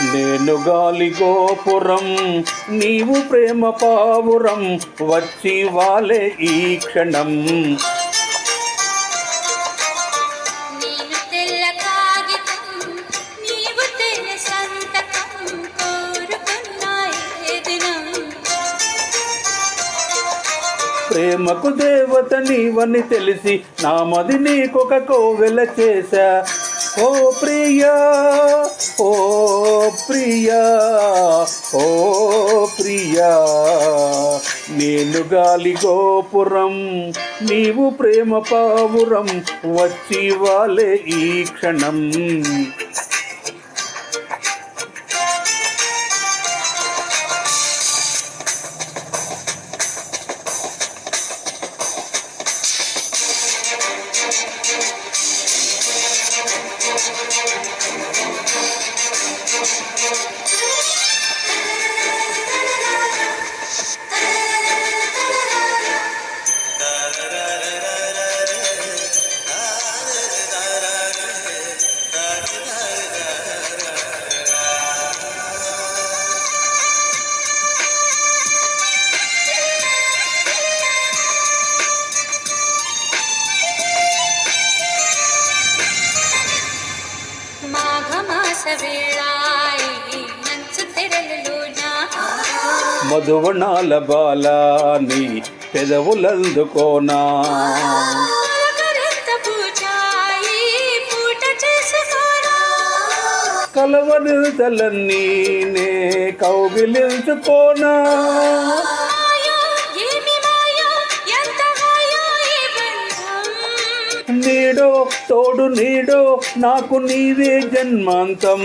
నేను గాలి గోపురం, నీవు ప్రేమ పావురం, వచ్చి వాలే ఈ క్షణం. నేను తెల్ల కాగితం, నీవు తెల్ల సంతకం, కోరుకున్న ఏ దినం. ప్రేమకు దేవత నీవని తెలిసి నామది నీకొక కోవెల చేశా. ఓ ప్రియా, ఓ ప్రియా, ఓ ప్రియా, నేను గాలి గోపురం, నీవు ప్రేమ పావురం, వచ్చి వాలే ఈ క్షణం. మధువనాల బాలాని పెదవులందుకోనా, కలవరితలన్నీ నే కౌగిలించుకోనా. నీడో తోడు నీడో నాకు నీవే జన్మాంతం.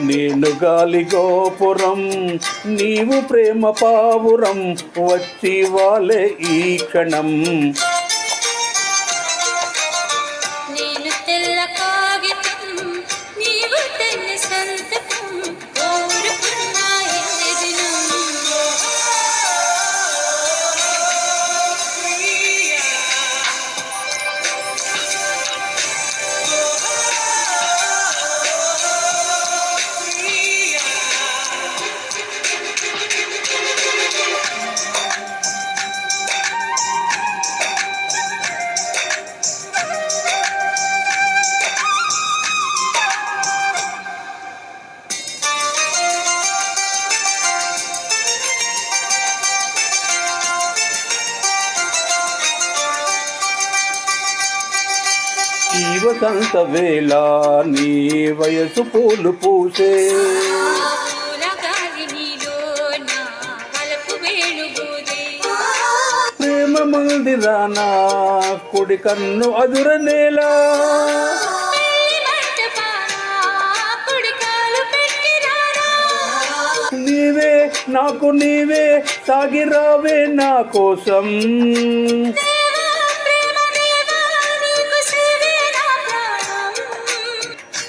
నేను గాలి గోపురం, నీవు ప్రేమ పావురం, వచ్చి వాలే ఈ క్షణం. నేను తెల్ల కాగితం, నీవు తెల్ల సంతకం, కోరుకున్న ఏ దినం. ఈ వసంత వేళ నీ వయసు పూలు పూసే, ప్రేమ మందిరాన కుడి కన్ను అదురనేలా. నీవే నాకు నీవే సాగిరావే నా కోసం.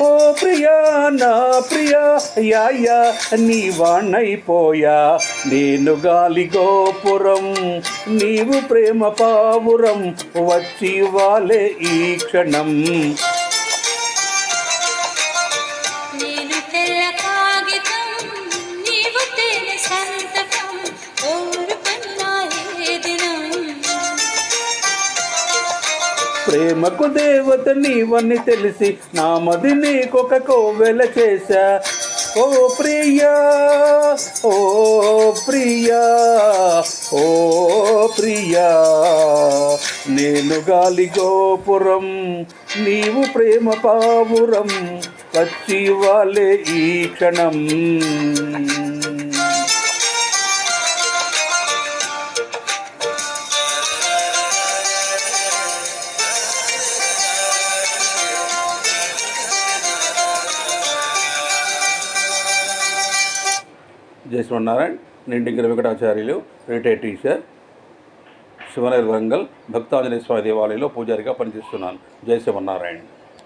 ఓ ప్రియా నా ప్రియా యాయా నీ వాణ్ణైపోయా. నేను గాలి గోపురం, నీవు ప్రేమ పావురం, వచ్చి వాలే ఈ క్షణం. నేను తెల్ల కాగితం, నీవు తెల్ల సంతకం, కోరుకున్న ఏ దినం. ప్రేమకు దేవత నీవని తెలిసి నామది నీకొక కోవెల చేశా. ఓ ప్రియా, ఓ ప్రియా, ఓ ప్రియా, నేను గాలి గోపురం, నీవు ప్రేమ పావురం, వచ్చి వాలే ఈ క్షణం. జై శ్రీమన్నారాయణ. నేను డింగర వెంకటాచార్యులు, రిటైర్డ్ టీచర్, శివనగర్ వరంగల్ భక్తాంజనేయ స్వామి దేవాలయంలో పూజారిగా పనిచేస్తున్నాను. జై శ్రీమన్నారాయణ.